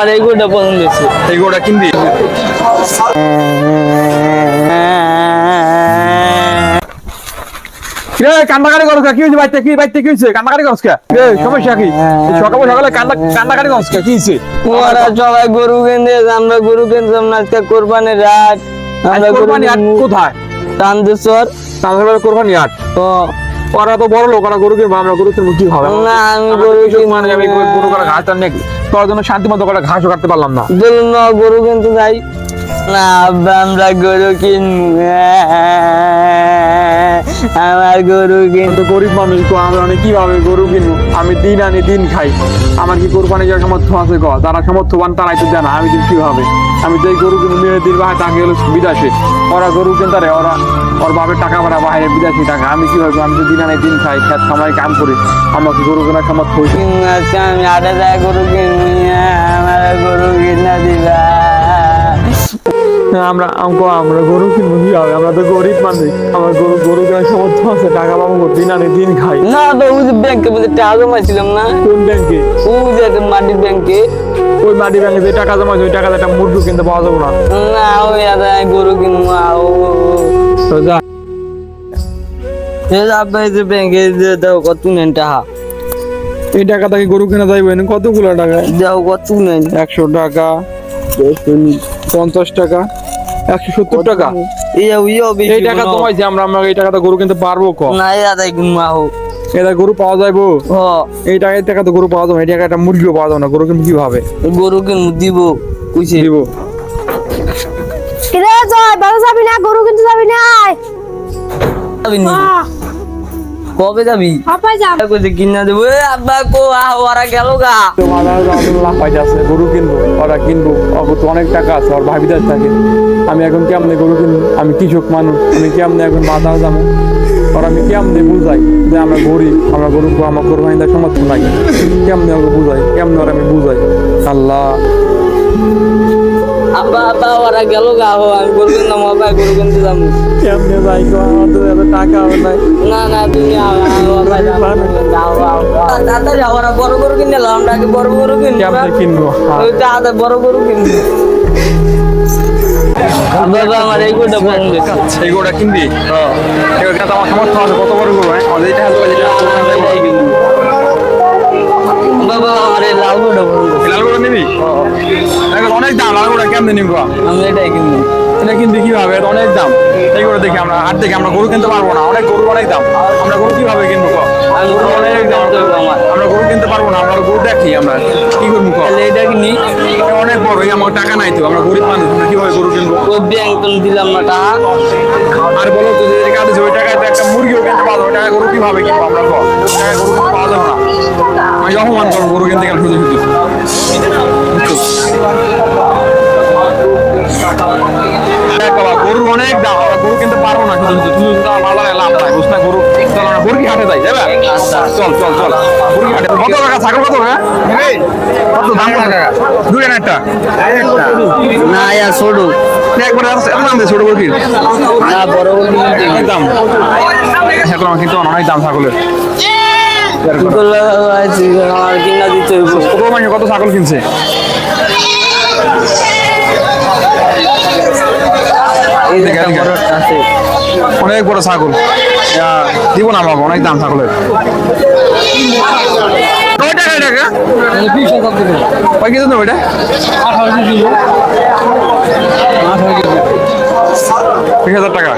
আমার এই গরুটা পছন্দ হয়েছে। এই গরুটা কিনবি? কান্দাকাটি করছ কি হয়েছে? বাইতে কি হয়েছে? কান্দাকাটি করছ সমস্যা কি? সকালে সকালে কান্দাকাটি করছ কি হয়েছে? ওরা সবাই গরু কিনতে, আমরা গরু কিনতাম না, আজকে কোরবানির রাত। কোরবানি হাট কোথায়? চান্দেশ্বর। কোরবানি হাট তো ওরা তো বড় লোক, ওরা গরু কিনবো, আমরা গরু কিনবো কি হবে? না আমি গরু মানে আমি গরু কাটা ঘাস টান তোর জন্য শান্তি মতো করে ঘাসও কাটতে পারলাম না। বলুন না গরু কিনতে যাই না, আমরা গরু কিনবো। আমার গরু কিনতে গরিব মানুষ তো আমরা কিভাবে গরু কিনবো? আমি দিন আনি দিন খাই, আমার কি কোরবানি যাওয়ার সামর্থ্য আছে? যারা সামর্থ্যবান তারাই তো জানা, আমি দিন কিভাবে? আমি তো এই গরু কিনবো মেয়ে দিন বাহায় টাকা গেলো বিদেশে, ওরা গরু কিনতে ওরা ওর বাপের টাকা ভাড়া বাইরে বিদেশি টাকা, আমি কিভাবে? আমি তো দিন আনি দিন খাই, খেত খামাই কাম করি, আমাকে গরু কেনার সামর্থ্য হয়েছে? আমি আটা যায় গরু কিনবো, আমার গরু কিনা দিবা। আমরা গরু কিনবো কি হবে? আমরা তো গরিব মানুষ, আমার গরু কেনার সামর্থ্য আছে, টাকা পাবো দিন আনি দিন খাই না। তো ওই যে ব্যাংকে বলে টাকা জমাইছিলাম না। কোন ব্যাংকে? ওই যে মাটির ব্যাংকে। ওই মাটি ব্যাংকে যে টাকা জমাইছে ওই টাকাতে একটা মুরগি কিনতে পাওয়া যাবে না। না ওই আদায় গরু কিনবো। তো যা আপনার যে ব্যাংকে দাও কত নেন টাকা? এই টাকা থেকে গরু কেনা যাইবে না? কতগুলো টাকা দাও কত নেন? 100 টাকা, 50 টাকা, 170 টাকা। এই টাকা জমাইছি আমরা, এই টাকাতে গরু কিনতে পারবো? না এই আদায় কিনবো। এটা গরু পাওয়া যাইবো? এই টাকা তো গরু পাওয়া যাবে, এই টাকা একটা মুরগিও পাওয়া যাবে না। গরু কিনবো কিভাবে? গরু কিনবো দিব কইছে দিব। কিরে জয় বাবা যাবি না? গরু কিনতে যাবি না? যাবি নি? কবে যাবি? আপাই যাব। কইছে কিনা দেব। এ আব্বা কো ওরা গেল গা। লাভ পাইতে আছে, গরু কিনবো, ওরা কিনবো, ওর তো অনেক টাকা আছে, ওর ভাবিদার থাকে। আমি এখন কেমনে গরু কিনবো? আমি কৃষক মানুষ, আমি কেমনে এখন বাজার যাবো? আর আমি কেমনে বুঝাই যে আমরা গরিব, আমরা গরু আমার গরু ভাইদার সমর্থন নাই? কেমনে ওকে বুঝাই? কেমনে ওরা আমি বুঝাই? আল্লাহ আব্বা আব্বা ওরা গেল গা। আমি গরু কিনতাম, আব্বা গরু কিনতে যাবো। কেমনে যাই গো? আমার তো এত টাকা নাই। না না তুমি তাড়াতাড়ি ওরা বড় গরু কিনে এলাম, আমরা আগে বড় গরু কিনবো। কেমনে কিনবো? ওই তো বড় গরু কিনবো। বাবা আমার এই গরুটা পছন্দ হয়েছে। এই গরুটা কিনবি? আমার সামর্থ্য আছে, কত বড় গরু? বাবা আমার এই লাল গরুটা পছন্দ হয়েছে। লাল গরু নিবি? অনেক দাম, লাল গরুটা কেমনে নিবো? আমি এটাই কিনবো। এটা কিনবি কিভাবে? এটা অনেক দাম। এই গরু দেখি আমরা হাট থেকে আমরা গরু কিনতে পারবো না, অনেক গরু অনেক দাম। আমরা গরু কিভাবে কিনবো? অনেক দাম, আমরা গরু কিনতে পারবো না। আমরা গরু দেখি, আমরা কি করবো? এটা কিনি অনেক বড়, আমার টাকা নাই তো, আমরা গরিব মানুষ, আমরা কিভাবে গরু কিনবো? ওই ব্যাংক তো দিলাম না টাকা। আর বলো তো যে টাকা দিচ্ছে ওই টাকায় তো একটা মুরগিও কিনতে পারবো, ওই টাকা গরু কিভাবে কিনবো আমরা? টাকা গরু কিনতে পাওয়া যাবে না। আমি অপমান করবো গরু কিনতে গেলে শুধু শুধু। গরুর অনেক দাম, গরু কিনতে পারবো না শুধু শুধু। বাজারে লাভ নাই, বুঝ না? গরু চল আমরা মুরগি হাটে যাই, যাবে? চল চল চল মুরগি হাটে। কত টাকা ছাগল? কত কত দাম? দুই একটা না ইয়ার ছোট একবার এত দাম দিয়ে ছোট মুরগির? না বড় অনেক দাম এখন কিন্তু অনেক দাম ছাগলের। আমার কিনা দিতে হইব। কত মানে কত ছাগল কিনছে? অনেক বড় ছাগল দিব না বাবা, অনেক দাম ছাগলের। কয় টাকা টাকা? 20,000 টাকা।